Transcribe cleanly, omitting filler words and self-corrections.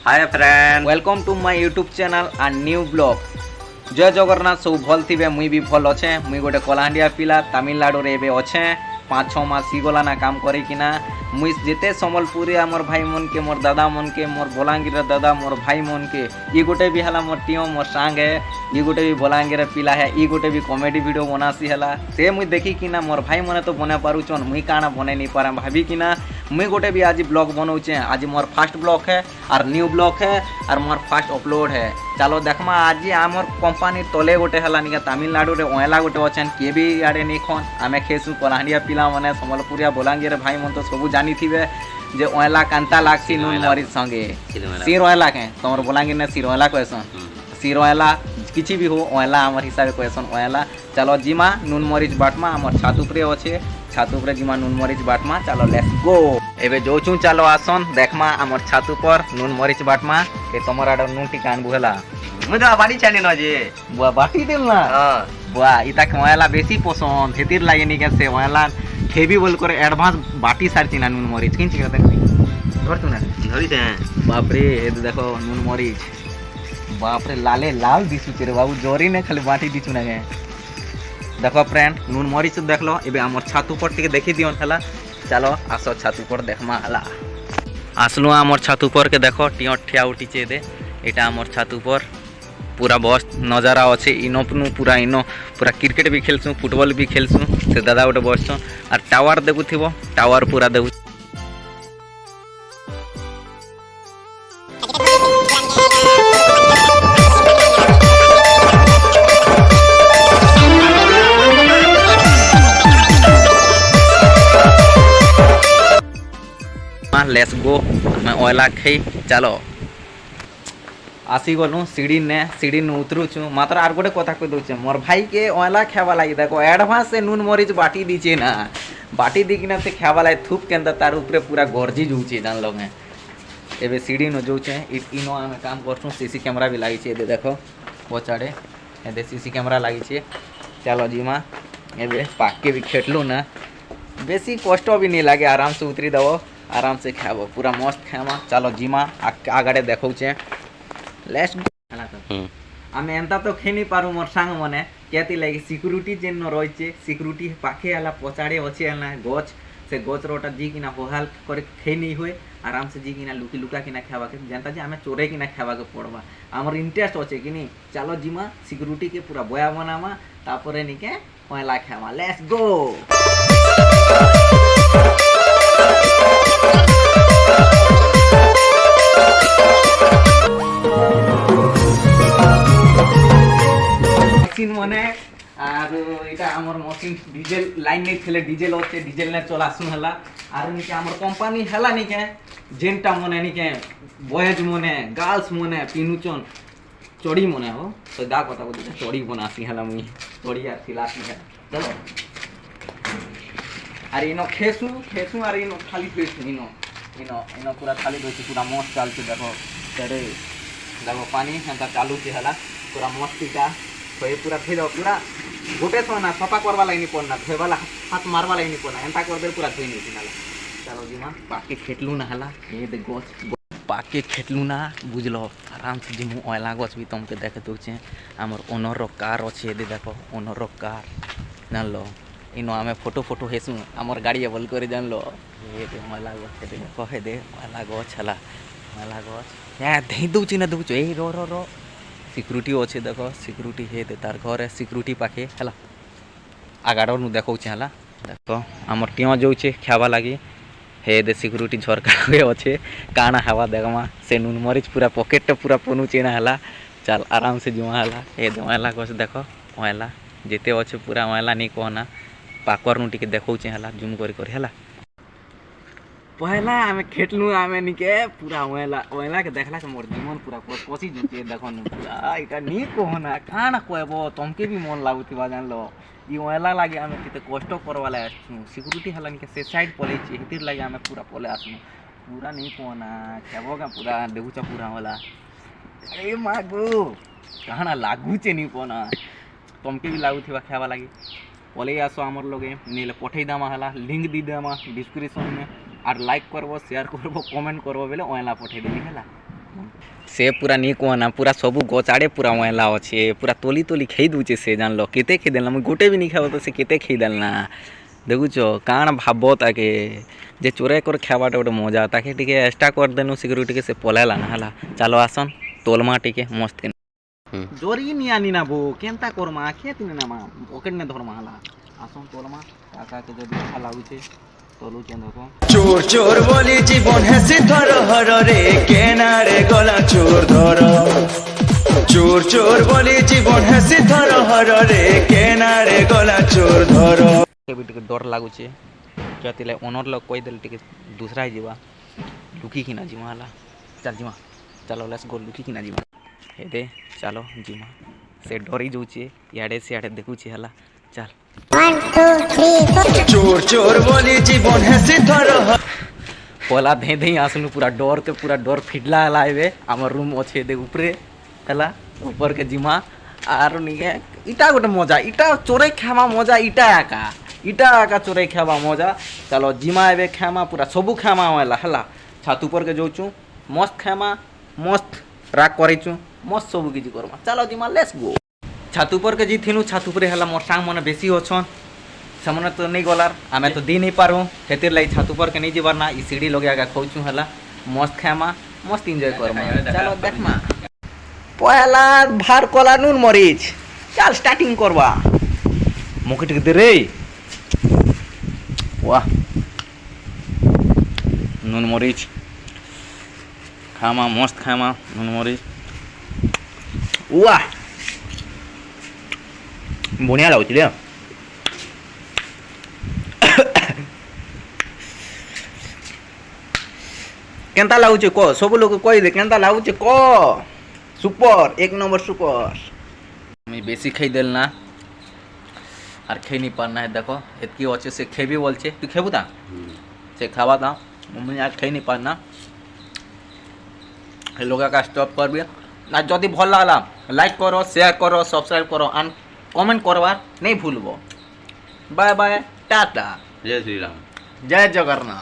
Hi friend, welcome to my YouTube channel and new blog. जय जगन्नाथ, सब भल थी। मुई भी भल अच्छे। मुई गोटे कलाहांडिया पिला तमिलनाडु रे अच्छे 5-6 मास गला ना काम करिकिना मुई जिते सम्बलपुरी मोर भाई मन के, मोर दादा मन के, मोर बलांगीर दादा, मोर भाई मन के, ये गोटे भी है मोर टीम, मोर सांग है, ये गोटे भी बलांगीर पिला है, ये गोटे भी कॉमेडी वीडियो बनासी है से मुई देखी कि मोर भाई मैंने तो बना पारुचन, मुई काना बने नहीं पारा भाभी कि मुई गोटे भी आज ब्लॉग बनाऊे। आज मोर फास्ट ब्लॉग है और न्यू ब्लॉग है और मोर फास्ट अपलोड है। चलो देखमा आज आमर कंपानी तले गोटे है निका तमिलनाडु रे ओएला गोटे अच्छे किए भी आड़े नहीं खन आमे खेसु कलाहांडिया पिला मैंने सम्बलपुरिया बलांगीर भाई मन तो सबू जानी थी जे ओएला कांता लागसी नून मरीच संगे सिर ओएला के तुम बलांगीर ने सिर ओएला कहसन, सिर ओएला किसी भी हो ओएला आमर हिसाब से कहसन ओएला। चलो जिमा नून मरीच बाटमा आमर छात उपरे अच्छे, छात उपरे जिमा नून मरीच बाटमा। चलो लेट्स गो। एबे जोचू चलो आसन देखमा आमर छात ऊपर नून मरीच बाटमा के तमर आडर नून टिका आनबु हला मुदा बाटी छाने न जे बुआ बाटी देल ना। बुआ इता ओएला बेसी पसंद हेतिर लागे नि के से ओएला खेबी बोल कर एडवांस बाटी सारची ना नून मरीच किंच करते धर तू ना धरी दे। बाप रे ए देखो नून मरीच, बाप रे लाले लाल दिसुचे रे बाबू, जोरी ने खाली बाटी दिसु ना के। देखो फ्रेंड नून मरीच देख लो। एबे आमर छात ऊपर टिके देखि दियन हला। चलो आसो छात ऊपर देखमा हला। आसलु आमर छात ऊपर के देखो टियो ठिया उठीचे दे। एटा आमर छात ऊपर पूरा बस नजारा अच्छे। इनपनु पूरा इनो पूरा क्रिकेट भी खेलसु, फुटबॉल भी खेलसु। से दादा गोटे बस और टावर देखु थी, टावर पूरा देखु। Let's go. मैं ओएला खाई चलो आसी गलु सीढ़ी ने, सीढ़ी ने उतरुचु। मात्र आर गोटे कथा कह दूचे मोर भाई के ओएला खावा लगी देखो एडवांस से नून मरीच बाटी दीचे ना, बाटी दी कि खावा लगे थूप के अंदर तार ऊपर पूरा गरजी जाऊे जान लगे। एबे सीढ़ी न जाऊे इनो आम काम करसु। सीसी कैमरा भी लगी देखो पचाड़े ए सीसी कैमरा लगी। चलो जीमा एबे पाक के भी खेटलु ना, बेसी कष्ट भी नहीं लगे, आराम से उतरी दबो, आराम से खाबो, पूरा मस्त खामा। चलो जीमा आगड़े देखौचे लेट्स गो। आमे एंता तो खे नहीं पारू मोर सांग मने केती लागी सिक्यूरिटी जेन रहिचे, सिक्यूरिटी पाखे आला पचाड़े अच्छे आला गछ से गछ रोटा जी किना होहाल करे खे नहीं हुए, आराम से जी किना लुकी लुका किना खावा के जनता जे आमे चोरे किना खावा के पड़वा हमर इंटरेस्ट अच्छे कि नहीं। चलो जीमा सिक्यूरिटी के पूरा बया बनामा तापरे निके ओएला खावा लेट्स गो। मने आर एटा हमर मशीन डीजल लाइन नहीं खेले, डीजल होचे डीजल ने चलासु हला। आर निके हमर कंपनी हला निके जेनटा मने निके बॉयज मने गर्ल्स मने पिनुचन चोड़ी मने हो तो दा कथा बोलते चोड़ी बनासी हला मुई चोड़ी आर सिलासी है। चलो आर इनो खेसु खेसु आर इनो खाली पेसु इनो इनो इनो पूरा खाली पेसु पूरा मस्त चालते देखो तेरे देखो पानी हंता चालू के हला पूरा मस्तीटा तो ये पूरा धोई दो पूरा गोटे सो ना सफा करवा लाइनी पड़ना धोवाला हाथ मारवा लाइनी पड़ना एंता कर दे पूरा धोई नहीं दिनाला। चलो जीमा पाके खेटलू ना हला ये दे गछ पाके खेटलू ना बुझलो आराम से जिमु ओएला गछ भी तुमके देखे दोचे हमर ओनर रो कार अछि दे देखो ओनर रो कार जानलो इनो आमे फोटो फोटो हेसु हमर गाड़ी बोल करे जानलो ये दे ओएला गछ दे कहे दे ओएला गछ हला ओएला गछ या दे दोची ना दोचो ए रो रो रो सिक्यूरिटी अच्छे देखो सिक्यूरिटी हे दे तार घर सिक्यूरिटी पाखे है आगाड़ नु देखो है देखो आमर टीम जाऊे खावा लगी हे दे सिक्यूरिटी झरका अच्छे काना हवा देखमा से नून मरीच पूरा पकेट पूरा पनुचे ना है। चल आराम से जुआ है हे दे ओएला गछ देखो ओएला जेते अच्छे पूरा ओएला नहीं कहना पाकर नु टिके देखो है जूम कर है पहला आमे खेटलू आमे निके पूरा ओएला ओएला के देखला के मोर जीवन पूरा कोसी जुचे देखो न पूरा इटा नी कोहना काना कहबो तुमके भी मन लागुतिबा जानलो ई ओएला लागे आमे किते कष्ट करवाला आछू सिक्यूरिटी हला निके से साइड पले छी हितिर लागे आमे पूरा पले आसनु पूरा नी कोहना खेबो का पूरा देखुचा पूरा वाला अरे मागो काना लागुचे नी कोना तुमके भी लागुतिबा खावा लागे पलि आस आमर लगे नीले पठे देमा हला लिंक दी देमा डिस्क्रिप्शन में और लाइक करबो शेयर करबो कमेंट करबो बेले ओला पठे देबी हला से पूरा नी कोना पूरा सब गचाड़े पूरा ओला अच्छे पूरा तोली तोली खेई दूचे से जान लो केते खेई देला मैं गोटे भी नहीं खाबो तो से केते खेई देलना देखुच काण भाव ताके जे चोरे कर खावाटे गोटे मजा ताके टिके एक्स्ट्रा कर देनु सिक्यूरिटी के से पलाला ना हला चलो आसन तोलमा टिके मस्त जोरी नी आनी ना बो केनता करमा खेती ना मा पॉकेट ने धरमा हला आसन तोलमा काका के जदी अच्छा लागुचे तोलु के देखो चोर चोर बोली जीवन हेसी धर हर रे केनारे गला चोर धर चोर चोर बोली जीवन हेसी धर हर रे केनारे गला चोर धर भी टिके डर लागुचे जतिले ओनर लोग कोई देल टिके दूसरा ही जीवा लुकी की ना जीवा हला चल जीवा चलो लेट्स गो लुकी की ना जीवा हे दे चलो जीवा से डरी जाउचे याडे से याडे देखुचे हला चल 1 2 3 4 चोर चोर बोली जीवन हेसी धर पहला धे धे आसनु पूरा डर फिटला हला एबे हमर रूम अच्छे दे ऊपरे हला ऊपर के जीमा आरो निके इटा गोटे मजा इटा चोरे खामा मजा इटा आका चोरे खावा मजा चलो जीमा एबे खामा पूरा सबू खामा वाला हला छात ऊपर के जोचू मस्त खामा मस्त राग करेचू मस्त सबू किछि करमा चलो जीमा लेट्स गो छात ऊपर के जी थिनु छात ऊपर हला मोर सांग मने बेसी होछन समने तो नहीं गलार आमे तो दी नहीं पारू हेतिर लाई छात ऊपर के नहीं जीवार ना ई सीढ़ी लगे आगा खोचू हला मस्त खामा मस्त एंजॉय करमा चलो देखमा पहला भार कला नून मरीच चल स्टार्टिंग करवा मुके टिक दे रे वाह नून मरीच खामा मस्त खामा नून मरीच वाह बढ़िया लाଗୁଛି रे केनता लाଗୁଛି को सब लोग कहि दे केनता लाଗୁଛି को सुपर एक नंबर सुपर मैं बेसी खाई देल ना और खाई नहीं पारना है देखो इतकी अच्छे से खेबी बोलचे तू खेबू था से खावा था मम्मी आज खाई नहीं पारना लोग का स्टॉप कर भी ना जदि भल लागला लाइक करो शेयर करो सब्सक्राइब करो एंड कमेंट करवार नहीं भूलबो बाय बाय टाटा जय श्री राम जय जगन्नाथ।